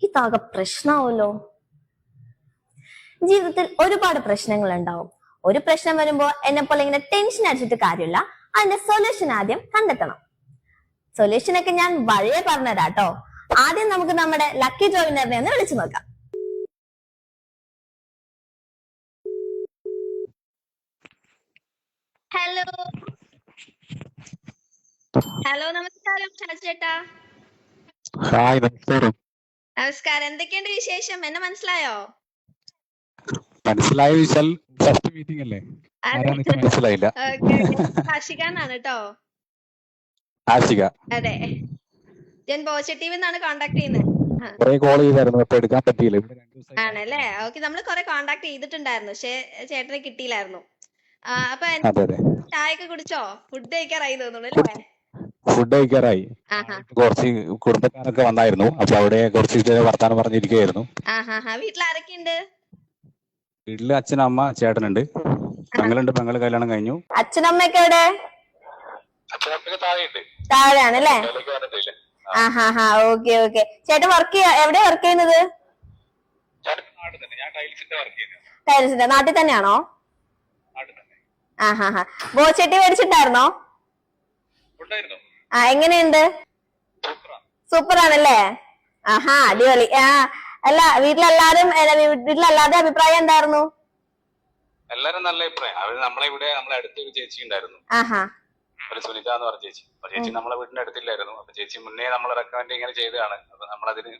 ഇതാകെ പ്രശ്നമാവല്ലോ. ജീവിതത്തിൽ ഒരുപാട് പ്രശ്നങ്ങൾ ഉണ്ടാവും. ഒരു പ്രശ്നം വരുമ്പോ എന്നെ പോലെ ഇങ്ങനെ ടെൻഷൻ അടിച്ചിട്ട് കാര്യമില്ല, അതിന്റെ സൊല്യൂഷൻ ആദ്യം കണ്ടെത്തണം. സൊല്യൂഷനൊക്കെ ഞാൻ വഴിയെ പറഞ്ഞുതരാട്ടോ. ആദ്യം നമുക്ക് നമ്മുടെ ലക്കി ജോയിനറിനെ ഒന്ന് വിളിച്ചു നോക്കാം. ഹലോ ഹലോ, നമസ്കാരം ചേട്ടാ. ഹായ്, നമസ്കാരം. നമസ്കാരം. എന്തൊക്കെയുണ്ട് വിശേഷം? എന്നെ മനസ്സിലായോ? മനസ്സിലായ വിശാൽ ഫസ്റ്റ് മീറ്റിംഗ് അല്ലേ? ആരാന്ന് മനസ്സിലായില്ല. ആഷിഖാനാണ് കേട്ടോ. ആഷിക. അതെ, ഞാൻ പോസിറ്റീവ് നിന്നാണ് കോണ്ടാക്ട് ചെയ്യുന്നത്. കുറെ കോൾ ചെയ്തായിരുന്നു, അപ്പൊ എടുക്കാൻ പറ്റിയില്ല. ആണല്ലേ? ഓക്കെ, നമ്മൾ കുറെ കോണ്ടാക്ട് ചെയ്തിട്ടുണ്ടായിരുന്നു, പക്ഷെ ചേട്ടനെ കിട്ടിയില്ലായിരുന്നു. അപ്പൊ ചായ ഒക്കെ കുടിച്ചോ? ഫുഡ് കഴിക്കാറായി തോന്നുന്നു അല്ലേ? ഫുഡ് കഴിക്കാറായി. കുറച്ച് കുടുംബക്കാരൊക്കെ വന്നായിരുന്നു, അപ്പൊ അവിടെ കുറച്ച് വർത്താനം പറഞ്ഞിരിക്കുകയായിരുന്നു. വീട്ടിൽ ആരൊക്കെയുണ്ട്? വീട്ടില് അച്ഛൻ, അമ്മ, ചേട്ടനുണ്ട്, പെങ്ങളുണ്ട്. പെങ്ങള് കല്യാണം കഴിഞ്ഞു. അച്ഛനമ്മയൊക്കെ എവിടെ? താഴെയാണല്ലേ? Okay okay. ചേട്ടൻ എവിടെ വർക്ക് ചെയ്യുന്നത്? ടൈൽസിന്റെ നാട്ടിൽ തന്നെയാണോ? ബോച്ചട്ടി മേടിച്ചിട്ടായിരുന്നോ? എങ്ങനെയുണ്ട്? സൂപ്പർ ആണല്ലേ? അടിപൊളി. അല്ല, വീട്ടിലെല്ലാരുടെ അഭിപ്രായം എന്തായിരുന്നു? എല്ലാരും നല്ല അഭിപ്രായം. അവര് നമ്മളെ അടുത്തൊരു ചേച്ചി ഉണ്ടായിരുന്നു, ഒരു സുനിത എന്ന് പറഞ്ഞ ചേച്ചി. അപ്പൊ ചേച്ചി നമ്മളെ വീടിന്റെ അടുത്തില്ലായിരുന്നു. അപ്പൊ ചേച്ചി മുന്നേ നമ്മൾ റെക്കമെൻഡ് ഇങ്ങനെ ചെയ്തതാണ്. അപ്പൊ നമ്മളതിന്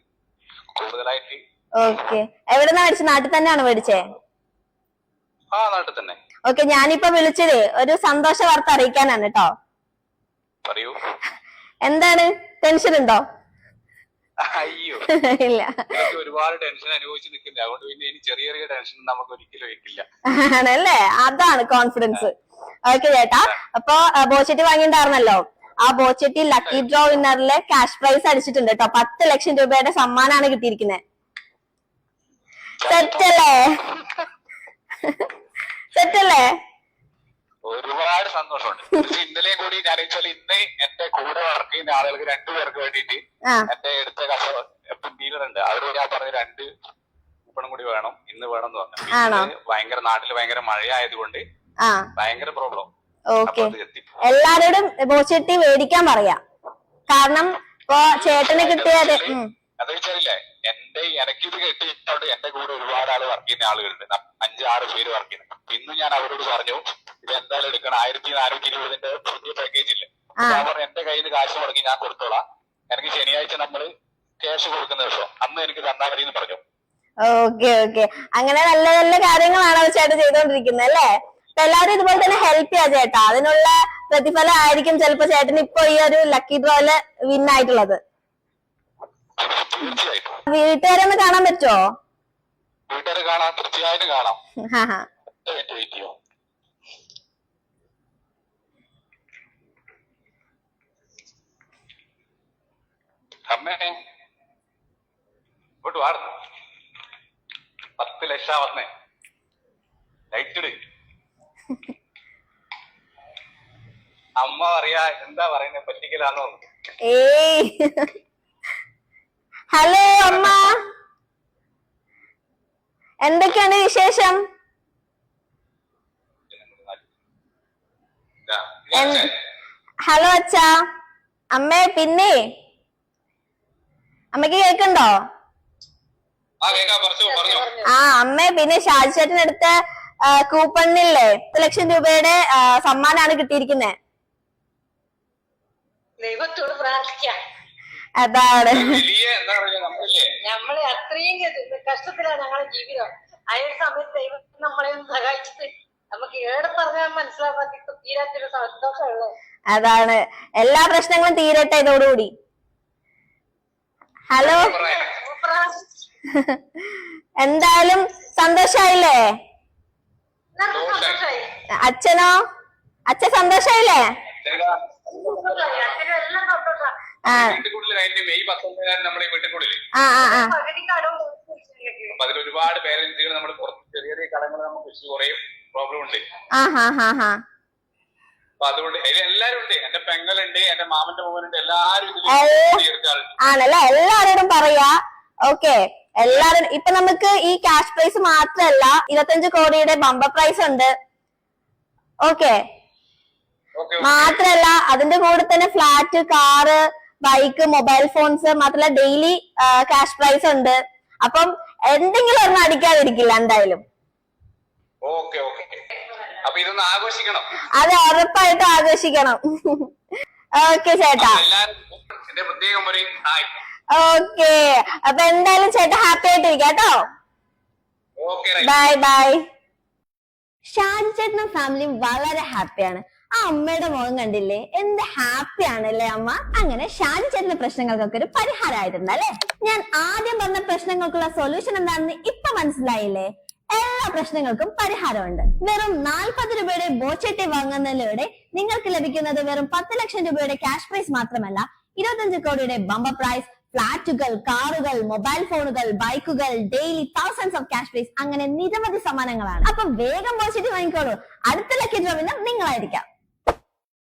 കൂടുതലായിട്ട്. ഓക്കെ. എവിടെന്നാ മേടിച്ചത്? നാട്ടിൽ തന്നെയാണോ മേടിച്ചേ? നാട്ടിൽ തന്നെ. ഓക്കെ, ഞാനിപ്പോ വിളിച്ചതേ ഒരു സന്തോഷ വാർത്ത അറിയിക്കാനാണ് കേട്ടോ. പറയൂ. എന്താണ്, ടെൻഷൻ ഉണ്ടോ? അയ്യോ ഇല്ല, ഒരുപാട് ടെൻഷൻ അനുഭവിച്ച് നിൽക്കില്ല, അതുകൊണ്ട് പിന്നെ ഇനി ചെറിയ ചെറിയ ടെൻഷൻ നമുക്ക് ഒരിക്കലും വെക്കില്ല. ആണല്ലേ? അതാണ് കോൺഫിഡൻസ്. ഓക്കെ ചേട്ടാ, അപ്പൊ ബോച്ചട്ടി വാങ്ങിണ്ടായിരുന്നല്ലോ, ആ ബോച്ചട്ടി ലക്കി ഡ്രോ വിന്നറിലെ ക്യാഷ് പ്രൈസ് അടിച്ചിട്ടുണ്ട് കേട്ടോ. 10 ലക്ഷം രൂപയുടെ സമ്മാനാണ് കിട്ടിയിരിക്കുന്നത്. സെറ്റല്ലേ? സെറ്റല്ലേ? ഒരുപാട് സന്തോഷമുണ്ട്. ഇന്നലെയും കൂടി ഞാൻ ഇന്ന് എന്റെ കൂടെ വർക്ക് ചെയ്യുന്ന ആളുകൾക്ക് 2 പേർക്ക് വേണ്ടിയിട്ട് എന്റെ അടുത്ത കസ്റ്റമർ ഡീലർ ഉണ്ട്, അവരോട് ഞാൻ പറഞ്ഞ 2 കൂപ്പണും കൂടി വേണം, ഇന്ന് വേണം എന്ന് പറഞ്ഞു. ഭയങ്കര നാട്ടില് ഭയങ്കര മഴയായതുകൊണ്ട് ഭയങ്കര പ്രോബ്ലം. ഓക്കെ, എല്ലാരോടും ബോച്ചട്ടി മേടിക്കാൻ പറയാ. കാരണം ഇപ്പൊ ചേട്ടന് കിട്ടിയത് അത് വെച്ചാലില്ലേ, എനിക്കിത് കിട്ടിയിട്ടുണ്ട്. എന്റെ കൂടെ ഒരുപാട് ആള് വർക്ക് ചെയ്യുന്ന ആളുകളുണ്ട്, 5-6 പേര് വർക്ക് ചെയ്യുന്നത്. ഇന്ന് ഞാൻ അവരോട് പറഞ്ഞു, ഇത് എന്തായാലും എടുക്കണം. 1420 പുതിയ പാക്കേജ് ഇല്ലേ, ഞാൻ പറഞ്ഞു എന്റെ കയ്യിൽ നിന്ന് കാശ് മുടക്കി ഞാൻ കൊടുത്തോളാം, എനിക്ക് ശനിയാഴ്ച നമ്മള് ക്യാഷ് കൊടുക്കുന്ന ദിവസം അന്ന് എനിക്ക് തന്നാൽ മതി എന്ന് പറഞ്ഞു. ഓക്കെ ഓക്കെ, അങ്ങനെ നല്ല നല്ല കാര്യങ്ങളാണ് ചേട്ടൻ ചെയ്തോണ്ടിരിക്കുന്നത് അല്ലേ? എല്ലാവരും ഇതുപോലെ തന്നെ ഹെൽപ്പ് ചെയ്യാ ചേട്ടാ. അതിനുള്ള പ്രതിഫലം ആയിരിക്കും ചിലപ്പോ ചേട്ടന് ഇപ്പൊ ഈ ഒരു ലക്കി ഡ്രോയില് വിൻ ആയിട്ടുള്ളത്. വീട്ടുകാരെ ഒന്ന് കാണാൻ പറ്റുമോ? വീട്ടുകാരെ കാണാം, തീർച്ചയായിട്ടും കാണാം. അമ്മേ ഇങ്ങോട്ട് വാടുന്നു. 10 ലക്ഷം വന്നേ, ലൈറ്റ്. അമ്മ പറയാ എന്താ പറയുന്നത്, പറ്റിക്കലാന്നോ? ഹലോ അമ്മ, എന്തൊക്കെയാണ് വിശേഷം? ഹലോ അച്ഛാ. അമ്മേ, പിന്നെ അമ്മക്ക് കേൾക്കണ്ടോ? അമ്മേ, പിന്നെ ഷാജി ചേട്ടനടുത്ത കൂപ്പണില്ലേ 10 ലക്ഷം രൂപയുടെ സമ്മാനാണ് കിട്ടിയിരിക്കുന്നത്. ദൈവത്തോട് പ്രാർത്ഥിക്കാം. അതാണ്, നമ്മളെ അത്രയും കഷ്ടത്തിലാണ് ഞങ്ങളുടെ ജീവിതം. ആ ഒരു സമയത്ത് ദൈവം നമ്മളെ ഒന്ന് സഹായിച്ചിട്ട് നമുക്ക് ഏടെ പറഞ്ഞാൽ മനസ്സിലാക്കാത്ത തീരാത്തൊരു സന്തോഷമുള്ളത്. അതാണ്. എല്ലാ പ്രശ്നങ്ങളും തീരട്ടെ ഇതോടുകൂടി. ഹലോ, എന്തായാലും സന്തോഷായില്ലേ? അച്ഛനോ? അച്ഛൻ സന്തോഷായില്ലേ? ഒരുപാട് പേരൻസുകൾ നമ്മൾ ചെറിയ ചെറിയ കടങ്ങൾ നമുക്ക് കുറേ പ്രോബ്ലം ഉണ്ട്. അപ്പൊ അതുകൊണ്ട് എല്ലാരും ഉണ്ട്, എന്റെ പെങ്ങളുണ്ട്, എന്റെ മാമന്റെ മോനുണ്ട്, എല്ലാരും ആണല്ലേ? എല്ലാരോടും പറയാ. ഓക്കെ, എല്ലാരും ഇപ്പൊ നമുക്ക് ഈ ക്യാഷ് പ്രൈസ് മാത്രല്ല 25 കോടിയുടെ ബമ്പർ പ്രൈസ് ഉണ്ട്. ഓക്കെ, മാത്രല്ല അതിന്റെ കൂടെ തന്നെ flat, car, bike, mobile phones മാത്രല്ല ഡെയിലി ക്യാഷ് പ്രൈസ് ഉണ്ട്. അപ്പം എന്തെങ്കിലും ഒന്നും അടിക്കാതിരിക്കില്ല എന്തായാലും. ഓക്കെ ഓക്കെ, അപ്പൊ ഇതൊന്ന് ആഘോഷിക്കണം. അത് ഉറപ്പായിട്ടും ആഘോഷിക്കണം. ഓക്കെ ചേട്ടാ, എന്റെ പ്രത്യേകം ഒരു ഹായ്. ഓക്കെ, അപ്പൊ എന്തായാലും ചേട്ടാ ഹാപ്പി ആയിട്ടിരിക്കാം കേട്ടോ. Okay, bye bye. ഷാജി ചേട്ടനും ഫാമിലിയും വളരെ ഹാപ്പിയാണ്. ആ അമ്മയുടെ മുഖം കണ്ടില്ലേ, എന്ത് ഹാപ്പി ആണല്ലേ അമ്മ. അങ്ങനെ ഷാജി ചേട്ടന്റെ പ്രശ്നങ്ങൾക്കൊക്കെ ഒരു പരിഹാരമായിട്ടുണ്ട് അല്ലെ. ഞാൻ ആദ്യം പറഞ്ഞ പ്രശ്നങ്ങൾക്കുള്ള സൊല്യൂഷൻ എന്താണെന്ന് ഇപ്പൊ മനസ്സിലായില്ലേ? എല്ലാ പ്രശ്നങ്ങൾക്കും പരിഹാരമുണ്ട്. വെറും 40 രൂപയുടെ ബോച്ചട്ടി വാങ്ങുന്നതിലൂടെ നിങ്ങൾക്ക് ലഭിക്കുന്നത് വെറും 10 ലക്ഷം രൂപയുടെ ക്യാഷ് പ്രൈസ് മാത്രമല്ല, 25 കോടിയുടെ ബമ്പർ പ്രൈസ്, ഫ്ലാറ്റുകൾ, കാറുകൾ, മൊബൈൽ ഫോണുകൾ, ബൈക്കുകൾ, daily thousands of cash prize, അങ്ങനെ നിരവധി സമ്മാനങ്ങളാണ്. അപ്പൊ വേഗം ബോച്ചട്ടി വാങ്ങിക്കോളൂ. അടുത്ത ലക്കി ഡ്രോവിന് നിങ്ങളായിരിക്കാം.